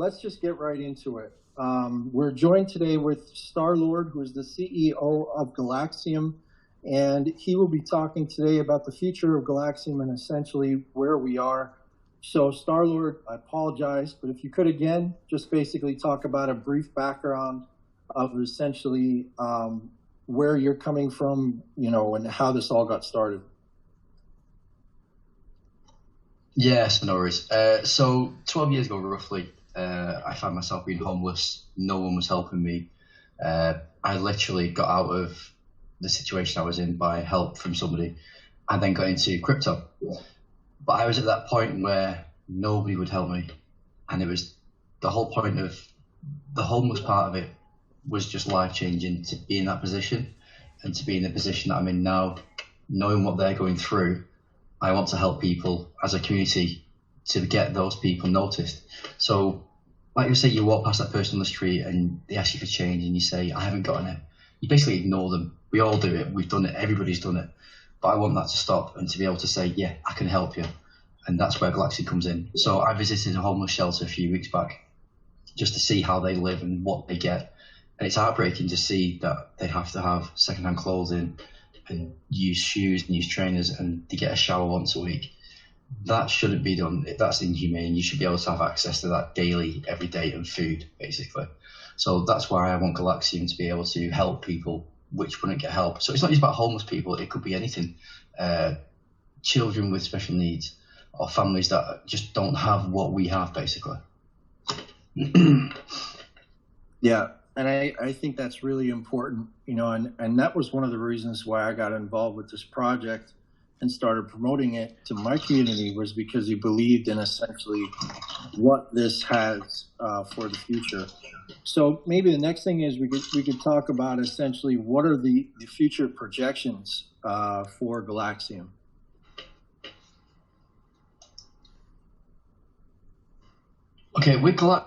let's just get right into it. We're joined today with Star-Lord, who is the CEO of Galaxium, and he will be talking today about the future of Galaxium and essentially where we are. So Star-Lord, I apologize, but if you could again, just basically talk about a brief background of essentially where you're coming from, and how this all got started. Yes, no worries. So 12 years ago, roughly, I found myself being homeless. No one was helping me. I literally got out of the situation I was in by help from somebody, and then got into crypto. But I was at that point where nobody would help me, and it was the whole point of the homeless part of it was just life-changing to be in that position, and to be in the position that I'm in now, knowing what they're going through. I want to help people as a community to get those people noticed. So, like you say, you walk past that person on the street and they ask you for change, and you say, "I haven't got any." You basically ignore them. We all do it. We've done it. Everybody's done it. But I want that to stop, and to be able to say, "Yeah, I can help you," and that's where Galaxium comes in. So I visited a homeless shelter a few weeks back, just to see how they live and what they get. And it's heartbreaking to see that they have to have secondhand clothing and use shoes and use trainers, and they get a shower once a week. That shouldn't be done. That's inhumane. You should be able to have access to that daily, every day, and food, basically. So that's why I want Galaxium to be able to help people which wouldn't get help. So it's not just about homeless people. It could be anything. Children with special needs, or families that just don't have what we have, basically. Yeah. And I think that's really important, and that was one of the reasons why I got involved with this project and started promoting it to my community, was because he believed in essentially what this has for the future. So maybe the next thing is we could talk about essentially what are the future projections for Galaxium. Okay, with Galaxium,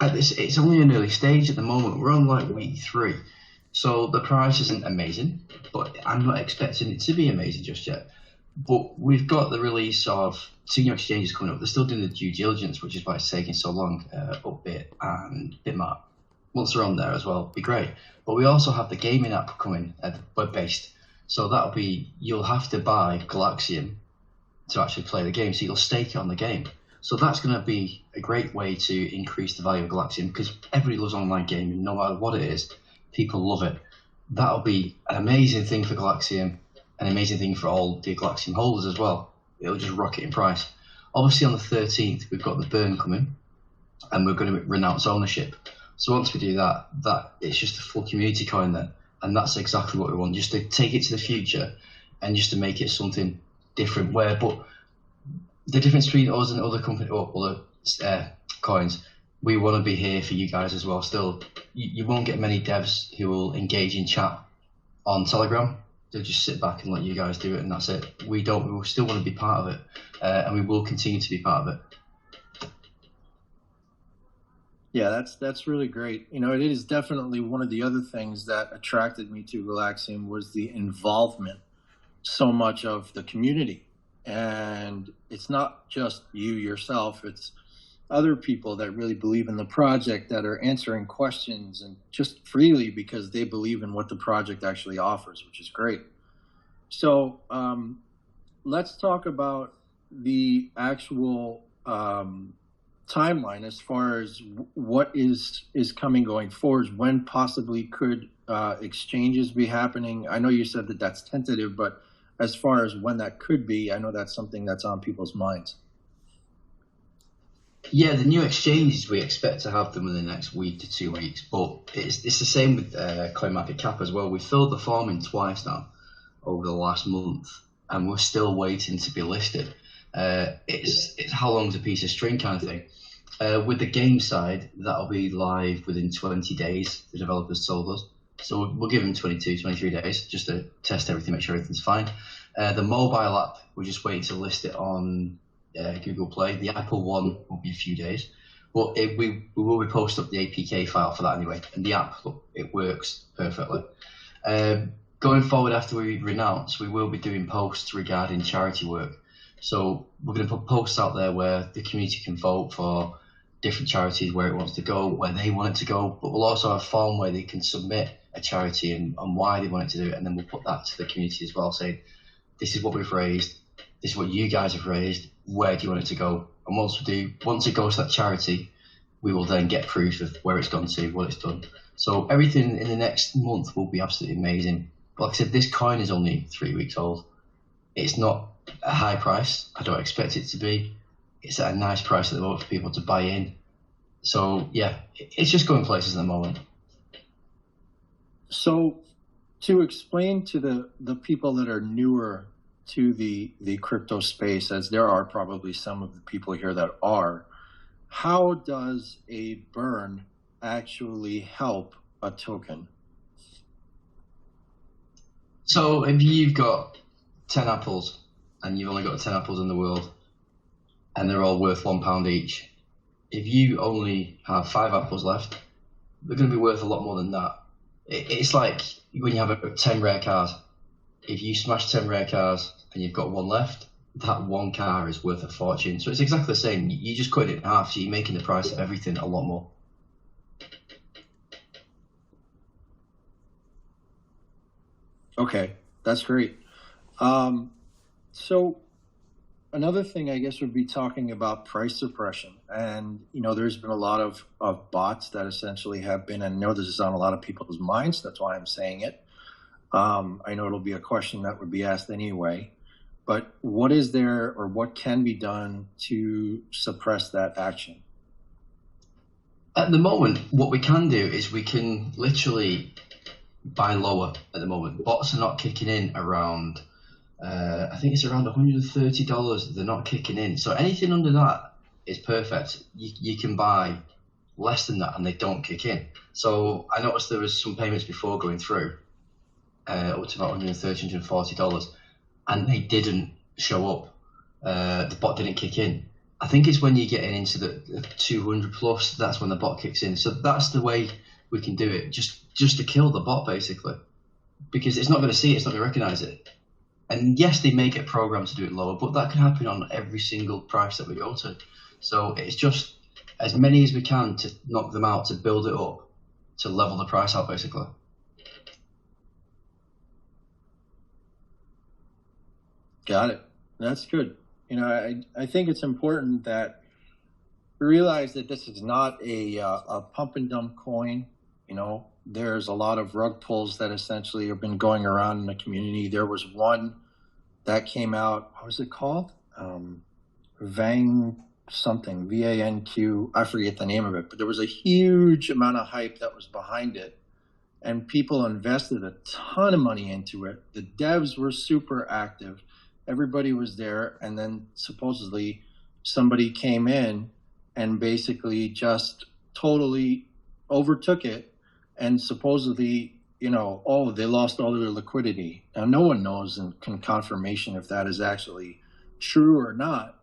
it's only an early stage at the moment. We're on like week 3, so the price isn't amazing, but I'm not expecting it to be amazing just yet. But we've got the release of 2 new exchanges coming up. They're still doing the due diligence, which is why it's taking so long. Upbit and Bitmart, once they're on there as well, be great. But we also have the gaming app coming, web-based. So that'll be, you'll have to buy Galaxium to actually play the game. So you'll stake it on the game. So that's going to be a great way to increase the value of Galaxium, because everybody loves online gaming, no matter what it is. People love it. That'll be an amazing thing for Galaxium, an amazing thing for all the Galaxium holders as well. It'll just rocket in price. Obviously on the 13th, we've got the burn coming, and we're going to renounce ownership. So once we do that, it's just a full community coin then. And that's exactly what we want, just to take it to the future and just to make it something different. But the difference between us and other companies or other coins, we want to be here for you guys as well. Still, you won't get many devs who will engage in chat on Telegram. They'll just sit back and let you guys do it, and that's it. We don't. We still want to be part of it, and we will continue to be part of it. Yeah, that's really great. It is definitely one of the other things that attracted me to Galaxium was the involvement so much of the community. And it's not just you yourself, it's other people that really believe in the project that are answering questions and just freely because they believe in what the project actually offers, which is great. So let's talk about the actual timeline as far as what is coming going forward. When possibly could exchanges be happening? I know you said that that's tentative, but as far as when that could be, I know that's something that's on people's minds. Yeah, the new exchanges, we expect to have them in the next week to 2 weeks, but it's the same with CoinMarketCap as well. We filled the form in twice now over the last month, and we're still waiting to be listed. It's how long's a piece of string kind of thing. With the game side, that'll be live within 20 days, the developers told us. So we'll give them 22, 23 days just to test everything, make sure everything's fine. The mobile app, we're just waiting to list it on Google Play. The Apple one will be a few days. But we will be posting up the APK file for that anyway. And the app, look, it works perfectly. Going forward, after we renounce, we will be doing posts regarding charity work. So we're going to put posts out there where the community can vote for different charities where it wants to go, where they want it to go, but we'll also have a form where they can submit a charity and why they want it to do it, and then we'll put that to the community as well, saying, this is what we've raised, this is what you guys have raised, where do you want it to go? And once it goes to that charity, we will then get proof of where it's gone to, what it's done. So everything in the next month will be absolutely amazing. But like I said, this coin is only 3 weeks old. It's not a high price. I don't expect it to be. It's at a nice price at the moment for people to buy in. So yeah, it's just going places at the moment. So to explain to the people that are newer to the crypto space, as there are probably some of the people here that are, how does a burn actually help a token? So if you've got 10 apples and you've only got 10 apples in the world and they're all worth £1 each, if you only have 5 apples left, they're going to be worth a lot more than that. It's like when you have 10 rare cars. If you smash 10 rare cars and you've got 1 left, that 1 car is worth a fortune. So it's exactly the same. You just cut it in half, so you're making the price of everything a lot more. Okay, that's great. So another thing, I guess, would be talking about price suppression. And, there's been a lot of bots that essentially have been, and I know this is on a lot of people's minds, that's why I'm saying it. I know it'll be a question that would be asked anyway, but what is there or what can be done to suppress that action? At the moment, what we can do is we can literally buy lower at the moment. Bots are not kicking in around, I think it's around $130. They're not kicking in. So anything under that is perfect. You can buy less than that and they don't kick in. So I noticed there was some payments before going through, up to about $130, $140, and they didn't show up. The bot didn't kick in. I think it's when you're getting into the 200 plus, that's when the bot kicks in. So that's the way we can do it, just to kill the bot, basically, because it's not going to see it, it's not going to recognize it. And yes, they may get programmed to do it lower, but that can happen on every single price that we go to. So it's just as many as we can to knock them out, to build it up, to level the price out, basically. Got it. That's good. I think it's important that we realize that this is not a pump and dump coin. There's a lot of rug pulls that essentially have been going around in the community. There was one that came out, what was it called? Vang something, VANQ, I forget the name of it, but there was a huge amount of hype that was behind it, and people invested a ton of money into it. The devs were super active. Everybody was there, and then supposedly somebody came in and basically just totally overtook it, and supposedly, they lost all of their liquidity. Now, no one knows and can confirmation if that is actually true or not,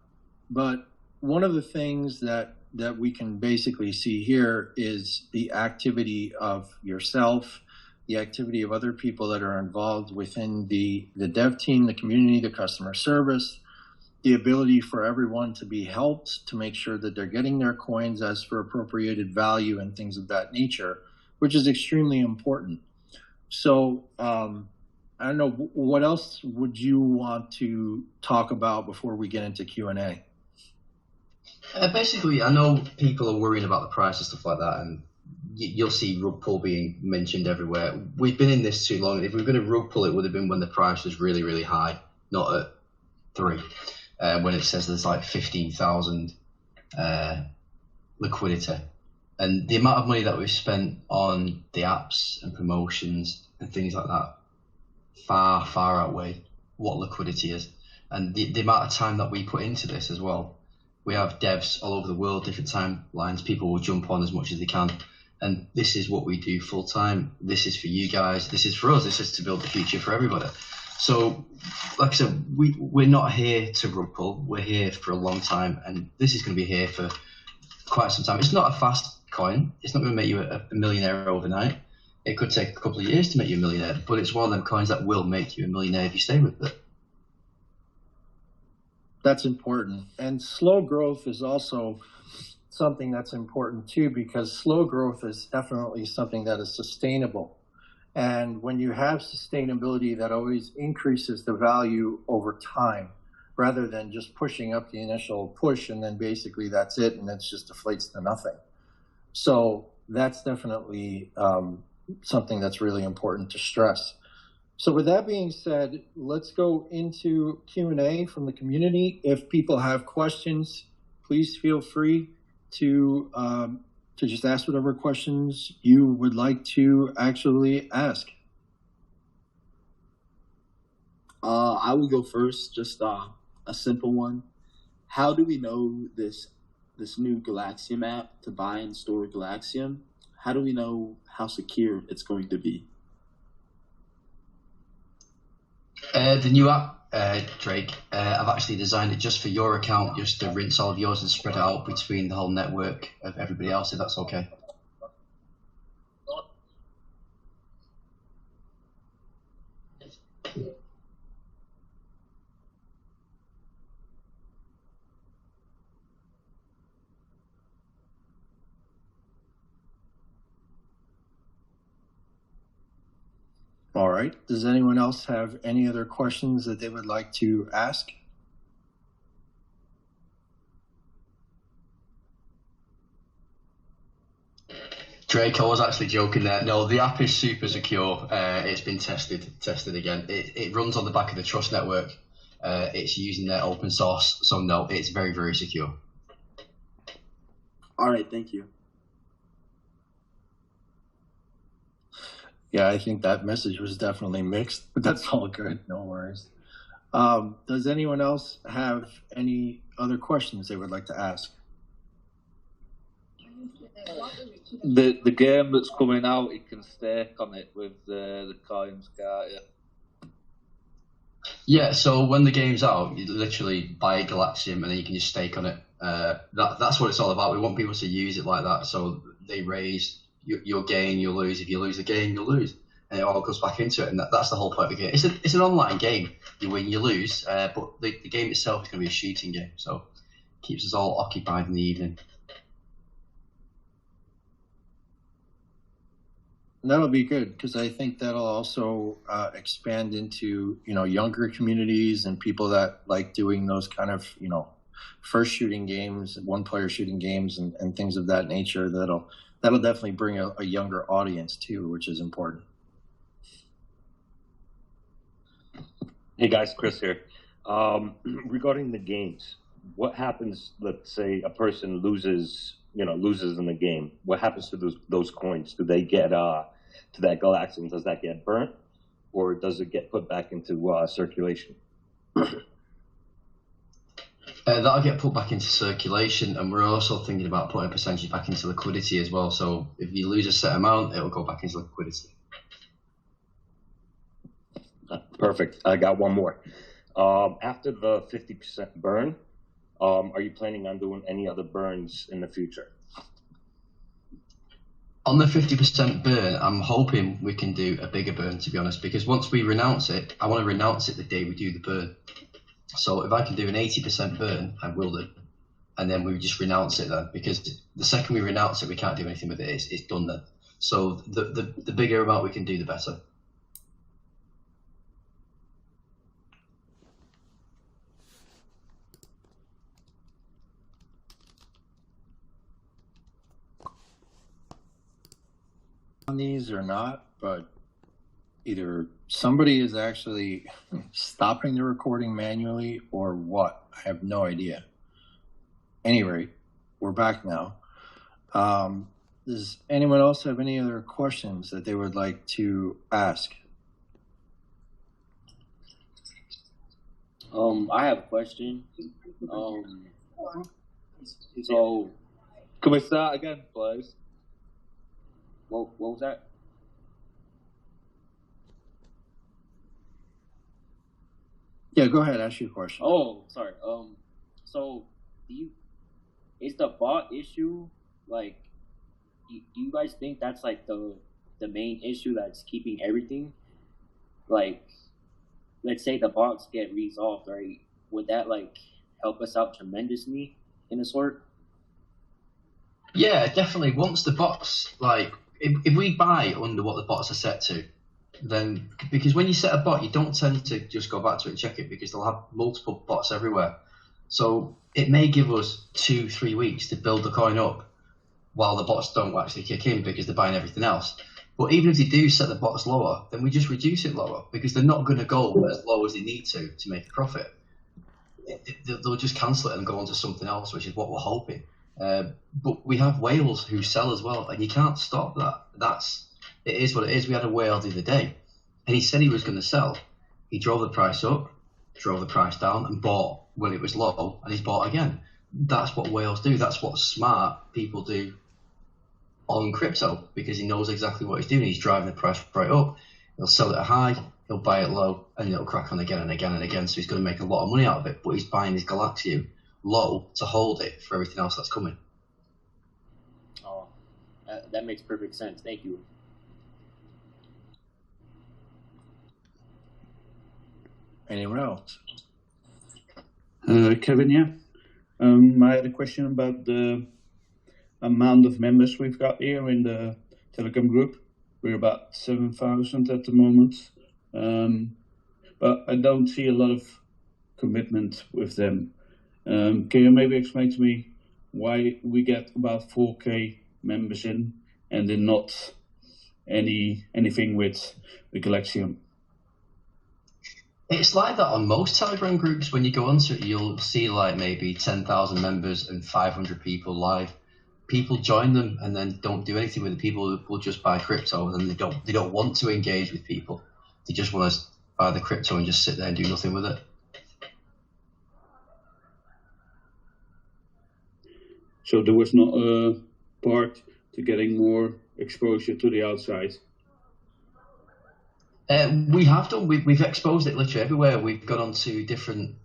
but one of the things that we can basically see here is the activity of yourself, the activity of other people that are involved within the dev team, the community, the customer service, the ability for everyone to be helped to make sure that they're getting their coins as for appropriated value and things of that nature, which is extremely important. So I don't know, what else would you want to talk about before we get into Q&A? Basically, I know people are worrying about the price and stuff like that, and you'll see rug pull being mentioned everywhere. We've been in this too long. If we were going to rug pull, it would have been when the price was really, really high, not at 3, when it says there's like 15,000 liquidity. And the amount of money that we've spent on the apps and promotions and things like that far, far outweigh what liquidity is. And the amount of time that we put into this as well. We have devs all over the world, different timelines. People will jump on as much as they can. And this is what we do full time. This is for you guys. This is for us. This is to build the future for everybody. So, like I said, we're not here to rug pull. We're here for a long time. And this is going to be here for quite some time. It's not a fast coin. It's not going to make you a millionaire overnight. It could take a couple of years to make you a millionaire. But it's one of them coins that will make you a millionaire if you stay with it. That's important. And slow growth is also something that's important too, because slow growth is definitely something that is sustainable. And when you have sustainability, that always increases the value over time, rather than just pushing up the initial push and then basically that's it and it just deflates to nothing. So that's definitely something that's really important to stress. So with that being said, let's go into Q&A from the community. If people have questions, please feel free to just ask whatever questions you would like to actually ask. I will go first, just a simple one. How do we know this new Galaxium app to buy and store Galaxium? How do we know how secure it's going to be? The new app, Drake, I've actually designed it just for your account, just to rinse all of yours and spread it out between the whole network of everybody else, if that's okay. All right. Does anyone else have any other questions that they would like to ask? Drake, I was actually joking there. No, the app is super secure. It's been tested again. It runs on the back of the Trust Network. It's using their open source. So no, it's very, very secure. All right, thank you. Yeah, I think that message was definitely mixed, but that's all good. No worries. Does anyone else have any other questions they would like to ask? The game that's coming out, you can stake on it with the coins, can't you? Yeah, so when the game's out, you literally buy a Galaxium and then you can just stake on it. That's what it's all about. We want people to use it like that, so they raise. You'll gain, you'll lose. If you lose the game, you'll lose, and it all goes back into it. And that's the whole point of the game. It's an online game. You win, you lose, but the game itself is going to be a shooting game, so it keeps us all occupied in the evening. That'll be good, because I think that'll also expand into younger communities and people that like doing those kind of first shooting games, one-player shooting games, and things of that nature. That'll definitely bring a younger audience too, which is important. Hey guys, Chris here. Regarding the games, what happens? Let's say a person loses in the game. What happens to those coins? Do they get to that Galaxium? Does that get burnt, or does it get put back into circulation? That'll get put back into circulation, and we're also thinking about putting a percentage back into liquidity as well. So if you lose a set amount, it'll go back into liquidity. Perfect. I got one more. After the 50% burn, are you planning on doing any other burns in the future? On the 50% burn, I'm hoping we can do a bigger burn, to be honest, because once we renounce it, I want to renounce it the day we do the burn. So if I can do an 80% burn, I will do. And then we just renounce it then, because the second we renounce it, we can't do anything with it. It's done then. So the bigger amount we can do, the better. On these or not, but either somebody is actually stopping the recording manually or what. I have no idea. Any rate, we're back now. Does anyone else have any other questions that they would like to ask? I have a question. So Can we start again, please? what was that? Yeah, go ahead. Ask your question. Oh, sorry. So is the bot issue like? Do you guys think that's like the main issue that's keeping everything? Like, let's say the bots get resolved, right? Would that like help us out tremendously in a sort? Yeah, definitely. Once the bots, like, if we buy under what the bots are set to, then, because when you set a bot, you don't tend to just go back to it and check it because they'll have multiple bots everywhere. So it may give us 2-3 weeks to build the coin up while the bots don't actually kick in because they're buying everything else. But even if they do set the bots lower, then we just reduce it lower because they're not going to go as low as they need to make a profit. They'll just cancel it and go on to something else, which is what we're hoping. But we have whales who sell as well, and you can't stop that. It is what it is. We had a whale the other day, and he said he was going to sell. He drove the price up, drove the price down, and bought when it was low, and he's bought again. That's what whales do. That's what smart people do on crypto, because he knows exactly what he's doing. He's driving the price right up. He'll sell it at high, he'll buy it low, and it'll crack on again and again and again. So he's going to make a lot of money out of it, but he's buying his Galaxium low to hold it for everything else that's coming. Oh, that makes perfect sense. Thank you. Anyone else? Kevin, yeah. I had a question about the amount of members we've got here in the Telegram group. We're about 7,000 at the moment, but I don't see a lot of commitment with them. Can you maybe explain to me why we get about 4K members in and then not anything with the Galaxium? It's like that on most Telegram groups. When you go onto it, you'll see like maybe 10,000 members and 500 people live. People join them and then don't do anything with it. People will just buy crypto and then they don't want to engage with people. They just want to buy the crypto and just sit there and do nothing with it. So there was not a part to getting more exposure to the outside? We have done. We've exposed it literally everywhere. We've gone on to different.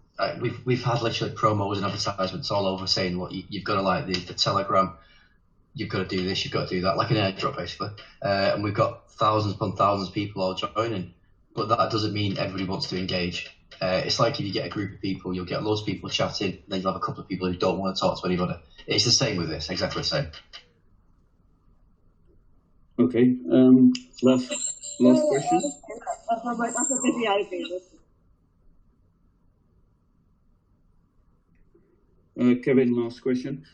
We've had literally promos and advertisements all over saying, "Look, you've got to like the Telegram. You've got to do this. You've got to do that," like an airdrop basically. And we've got thousands upon thousands of people all joining. But that doesn't mean everybody wants to engage. It's like if you get a group of people, you'll get loads of people chatting, then you'll have a couple of people who don't want to talk to anybody. It's the same with this, exactly the same. Okay. Last question. Kevin, last question.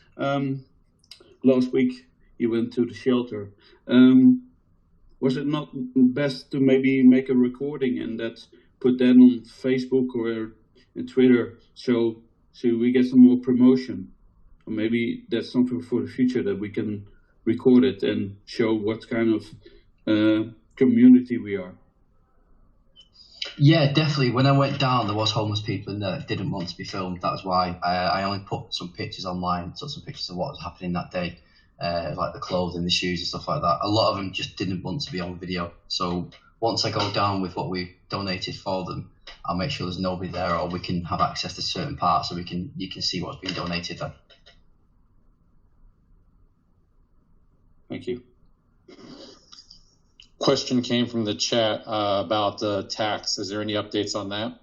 Last week you went to the shelter. Was it not best to maybe make a recording and put that on Facebook or Twitter so we get some more promotion? Or maybe that's something for the future that we can record it and show what kind of community we are. Yeah, definitely. When I went down, there was homeless people in there that didn't want to be filmed. That was why I only put some pictures online, took some pictures of what was happening that day, like the clothing, the shoes and stuff like that. A lot of them just didn't want to be on video. So once I go down with what we donated for them, I'll make sure there's nobody there, or we can have access to certain parts so you can see what's being donated then. Thank you. Question came from the chat about the tax. Is there any updates on that?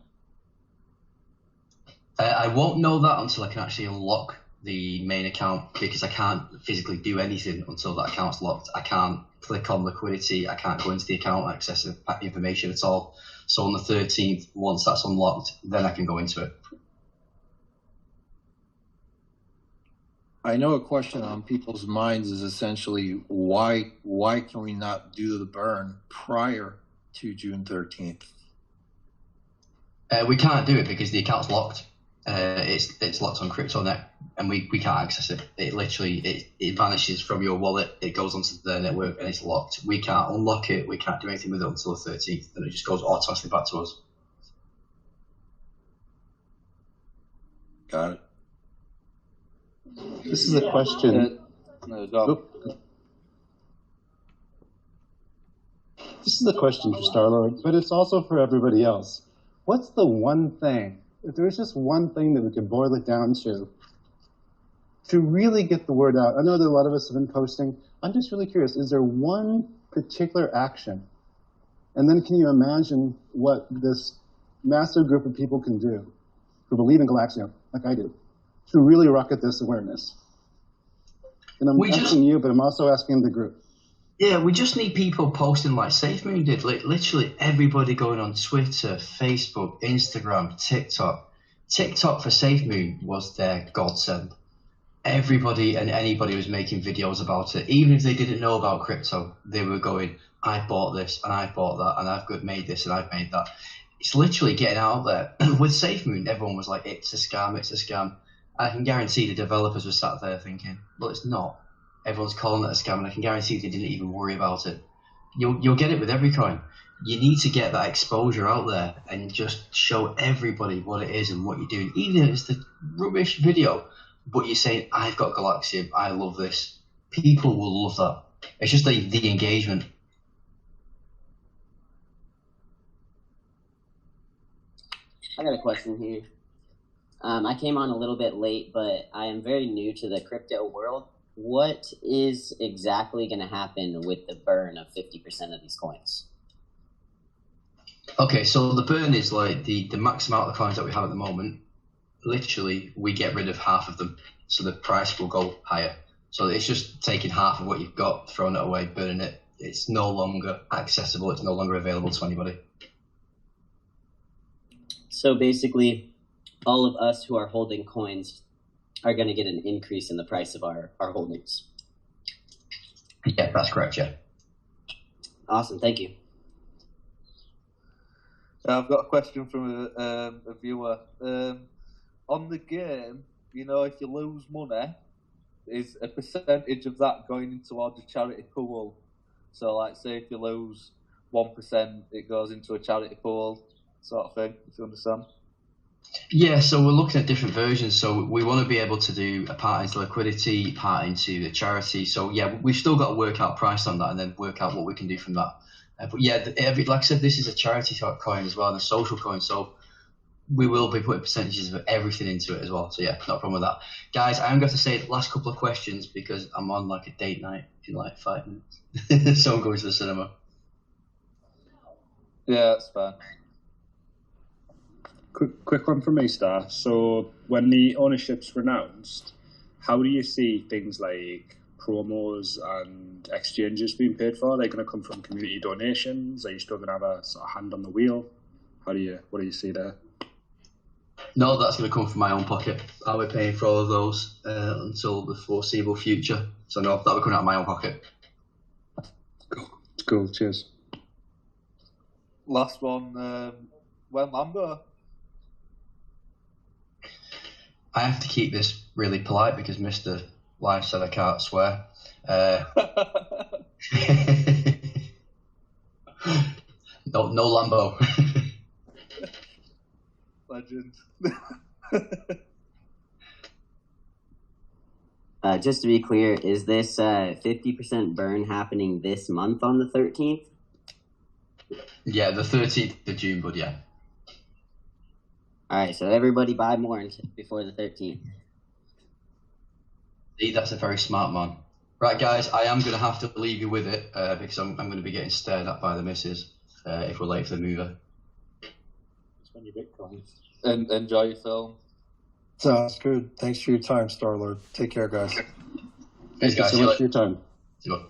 I won't know that until I can actually unlock the main account, because I can't physically do anything until that account's locked. I can't click on liquidity. I can't go into the account and access information at all. So on the 13th, once that's unlocked, then I can go into it. I know a question on people's minds is essentially why can we not do the burn prior to June 13th? We can't do it because the account's locked. It's locked on CryptoNet, and we can't access it. It literally it vanishes from your wallet. It goes onto the network and it's locked. We can't unlock it. We can't do anything with it until the 13th, and it just goes automatically back to us. Got it. This is a question. This is a question for Starlord, but it's also for everybody else. What's the one thing, if there's just one thing that we could boil it down to really get the word out? I know that a lot of us have been posting. I'm just really curious, is there one particular action? And then can you imagine what this massive group of people can do who believe in Galaxium, like I do, to really rocket this awareness? And I'm asking you, but I'm also asking the group. Yeah, we just need people posting like SafeMoon did. Like, literally everybody going on Twitter, Facebook, Instagram, TikTok. TikTok for SafeMoon was their godsend. Everybody and anybody was making videos about it. Even if they didn't know about crypto, they were going, I bought this and I bought that and I've made this and I've made that. It's literally getting out there. With SafeMoon, everyone was like, it's a scam, it's a scam. I can guarantee the developers were sat there thinking, well, it's not. Everyone's calling it a scam, and I can guarantee they didn't even worry about it. You'll get it with every coin. You need to get that exposure out there and just show everybody what it is and what you're doing. Even if it's the rubbish video, but you're saying, I've got Galaxium, I love this. People will love that. It's just the engagement. I got a question here. I came on a little bit late, but I am very new to the crypto world. What is exactly going to happen with the burn of 50% of these coins? Okay, so the burn is like the max amount of coins that we have at the moment. Literally, we get rid of half of them, so the price will go higher. So it's just taking half of what you've got, throwing it away, burning it. It's no longer accessible. It's no longer available to anybody. So basically, all of us who are holding coins are going to get an increase in the price of our holdings. Yeah, that's correct, yeah. Awesome, thank you. I've got a question from a viewer. On the game, you know, if you lose money, is a percentage of that going in towards a charity pool? So, like, say if you lose 1%, it goes into a charity pool, sort of thing, if you understand. Yeah, so we're looking at different versions. So we want to be able to do a part into liquidity, part into the charity. So yeah, we've still got to work out price on that and then work out what we can do from that. But yeah, like I said, this is a charity coin as well, and a social coin. So we will be putting percentages of everything into it as well. So yeah, no problem with that. Guys, I'm going to say the last couple of questions because I'm on like a date night in like 5 minutes. So I'm going to the cinema. Yeah, that's fine. Quick one from me, Star. So when the ownership's renounced, how do you see things like promos and exchanges being paid for? Are they going to come from community donations? Are you still going to have a sort of hand on the wheel? What do you see there? No, that's going to come from my own pocket. I'll be paying for all of those until the foreseeable future. So no, that will come out of my own pocket. Cool. Cheers. Last one. When Lambo? I have to keep this really polite because Mr. Live said I can't swear. No Lambo. Legend. Just to be clear, is this 50% burn happening this month on the 13th? Yeah, the 13th of June, but yeah. All right, so everybody buy more before the 13th. See, that's a very smart man. Right, guys, I am going to have to leave you with it because I'm going to be getting stared at by the missus if we're late for the mover. Spend your Bitcoin. And enjoy your film. Sounds good. Thanks for your time, Starlord. Take care, guys. Thanks, guys. Thank you so much for your time. See you later.